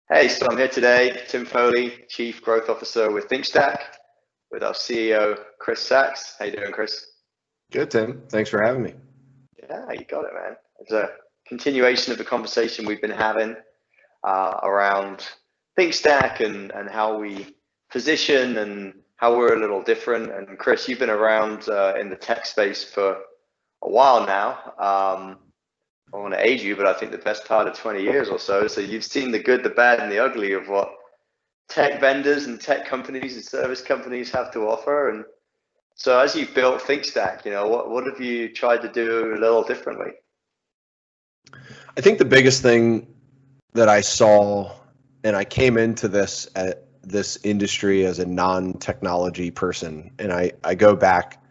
Hey, so I'm here today, Tim Foley, Chief Growth Officer with ThinkStack, with our CEO, Chris Sachse. How you doing, Chris? Good, Tim. Thanks for having me. Yeah, you got it, man. It's a continuation of the conversation we've been having around ThinkStack and how we position and how we're a little different. And Chris, you've been around in the tech space for a while now. I want to age you, but I think the best part of 20 years or so. So you've seen the good, the bad, and the ugly of what tech vendors and tech companies and service companies have to offer. And so as you built ThinkStack, what have you tried to do a little differently? I think the biggest thing that I saw, and I came into this industry as a non-technology person, and I go back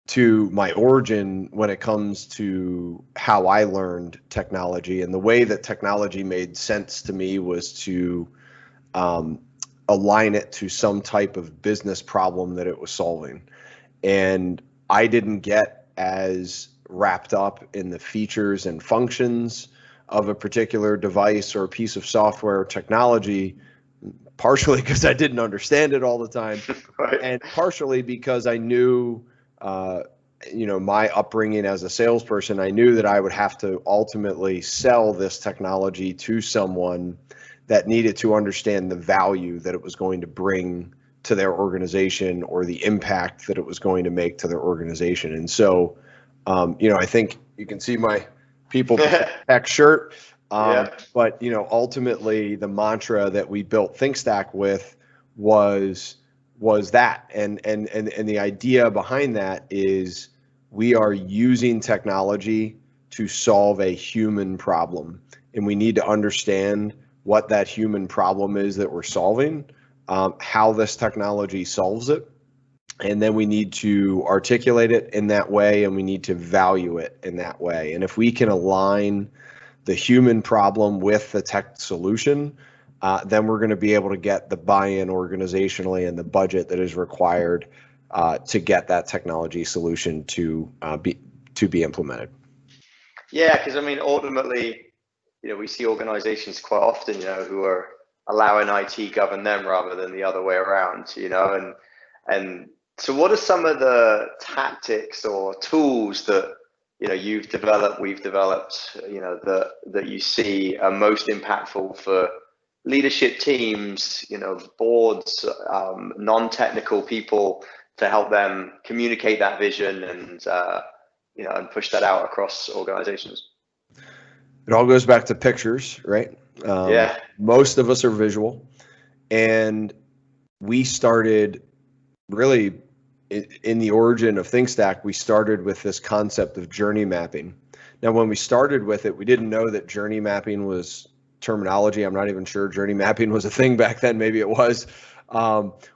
to my origin when it comes to how I learned technology, and the way that technology made sense to me was to align it to some type of business problem that it was solving. And I didn't get as wrapped up in the features and functions of a particular device or a piece of software or technology, partially because I didn't understand it all the time, Right. and partially because I knew, my upbringing as a salesperson. I knew that I would have to ultimately sell this technology to someone that needed to understand the value that it was going to bring to their organization or the impact that it was going to make to their organization. And so, I think you can see my people tech shirt, Yeah. but ultimately the mantra that we built ThinkStack with was that, and the idea behind that is we are using technology to solve a human problem, and we need to understand what that human problem is that we're solving, how this technology solves it, and then we need to articulate it in that way, and we need to value it in that way. And if we can align the human problem with the tech solution, then we're going to be able to get the buy-in organizationally and the budget that is required to get that technology solution to be implemented. Yeah, because I mean, ultimately, we see organizations quite often, who are allowing IT govern them rather than the other way around, and so what are some of the tactics or tools that you've developed, we've developed, that you see are most impactful for leadership teams, boards, non-technical people, to help them communicate that vision and push that out across organizations? It all goes back to pictures, right? Yeah. Most of us are visual, and we started really in the origin of ThinkStack. We started with this concept of journey mapping. Now, when we started with it, we didn't know that journey mapping was terminology. I'm not even sure journey mapping was a thing back then. Maybe it was.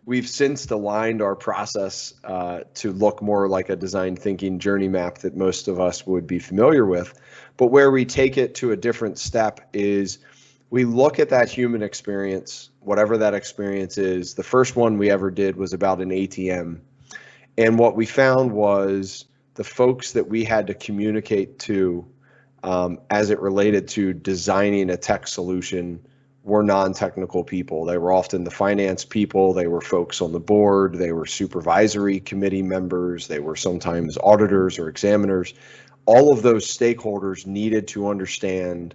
We've since aligned our process to look more like a design thinking journey map that most of us would be familiar with. But where we take it to a different step is we look at that human experience, whatever that experience is. The first one we ever did was about an ATM. And what we found was the folks that we had to communicate to as it related to designing a tech solution were non-technical people. They were often the finance people, they were folks on the board, they were supervisory committee members, they were sometimes auditors or examiners. All of those stakeholders needed to understand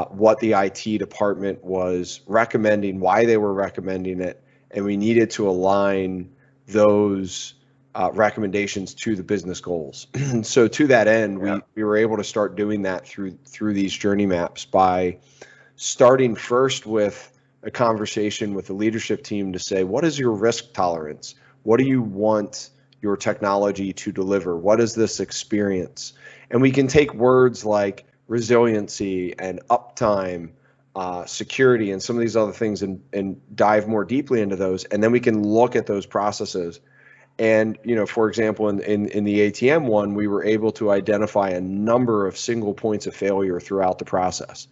what the IT department was recommending, why they were recommending it, and we needed to align those recommendations to the business goals. So to that end, we were able to start doing that through these journey maps by starting first with a conversation with the leadership team to say, what is your risk tolerance? What do you want your technology to deliver? What is this experience? And we can take words like resiliency and uptime, security, and some of these other things and dive more deeply into those. And then we can look at those processes. And, for example, in the ATM one, we were able to identify a number of single points of failure throughout the process.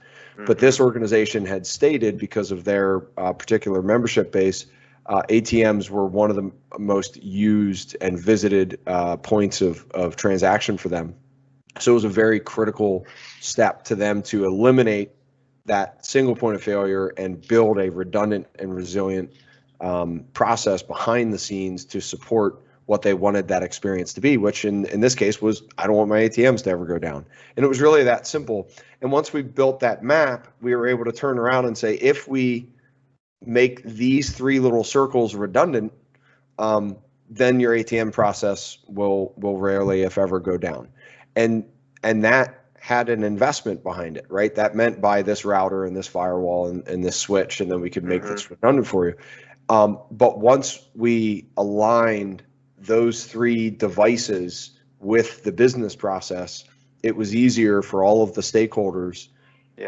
But this organization had stated, because of their particular membership base, ATMs were one of the most used and visited points of transaction for them. So it was a very critical step to them to eliminate that single point of failure and build a redundant and resilient process behind the scenes to support what they wanted that experience to be, which in this case was, I don't want my ATMs to ever go down. And it was really that simple. And once we built that map, we were able to turn around and say, if we make these 3 little circles redundant, then your ATM process will rarely, if ever, go down. And that had an investment behind it, right? That meant buy this router and this firewall and this switch, and then we could make this redundant for you. But once we aligned those 3 devices with the business process, it was easier for all of the stakeholders,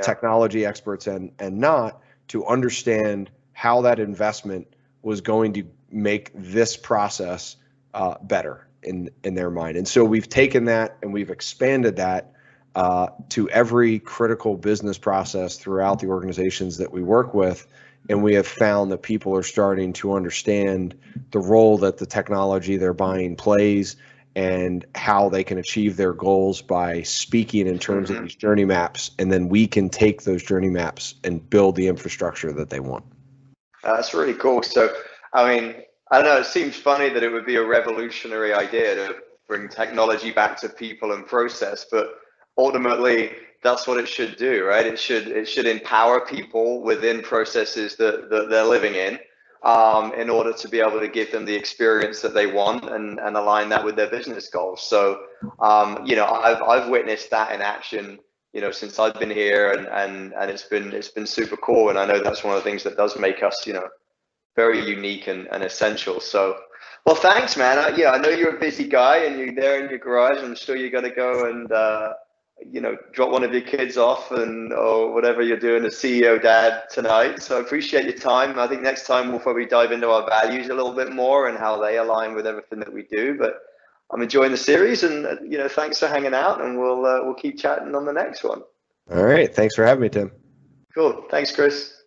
technology experts and not, to understand how that investment was going to make this process better in their mind. And so we've taken that and we've expanded that to every critical business process throughout the organizations that we work with. And we have found that people are starting to understand the role that the technology they're buying plays and how they can achieve their goals by speaking in terms of these journey maps. And then we can take those journey maps and build the infrastructure that they want. That's really cool. So, I mean, I don't know, it seems funny that it would be a revolutionary idea to bring technology back to people and process, but ultimately that's what it should do, right? It should empower people within processes that they're living in order to be able to give them the experience that they want and align that with their business goals. So, I've witnessed that in action, since I've been here, and it's been super cool. And I know that's one of the things that does make us, very unique and essential. So, well, thanks, man. I know you're a busy guy and you're there in your garage. I'm sure you got to go and, drop one of your kids off or whatever you're doing as CEO dad tonight. So I appreciate your time. I think next time we'll probably dive into our values a little bit more and how they align with everything that we do. But I'm enjoying the series, and thanks for hanging out, and we'll keep chatting on the next one. All right. Thanks for having me, Tim. Cool. Thanks, Chris.